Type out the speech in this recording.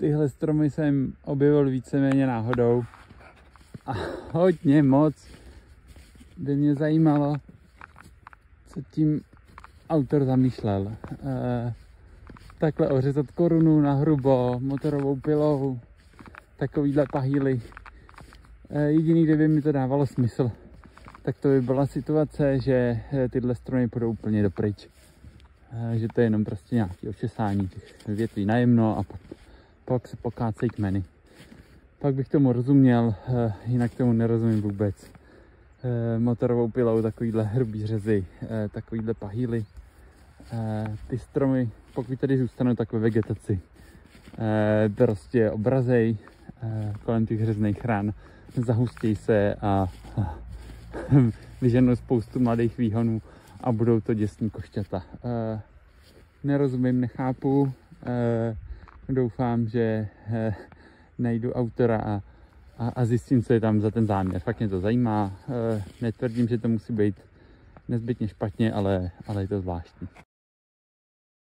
Tyhle stromy jsem objevil víceméně náhodou a hodně moc by mě zajímalo, co tím autor zamýšlel. Takhle ořezat korunu na hrubo, motorovou pilou, takovýhle pahýly. Jediný, kde by mi to dávalo smysl, tak to by byla situace, že tyhle stromy půjdou úplně dopryč. Že to je jenom prostě nějaké očesání těch větví najemno a pak se pokácejí kmeny. Pak bych tomu rozuměl, jinak tomu nerozumím vůbec. Motorovou pilou takovýhle hrubý řezy, takovýhle pahýly. Ty stromy, pokud tady zůstanou tak ve vegetaci, prostě obrazej kolem těch řezných ran, zahustějí se a vyženou spoustu mladých výhonů a budou to děsní košťata. Nerozumím, nechápu, doufám, že najdu autora a zjistím, co je tam za ten záměr. Fakt mě to zajímá, netvrdím, že to musí být nezbytně špatně, ale je to zvláštní.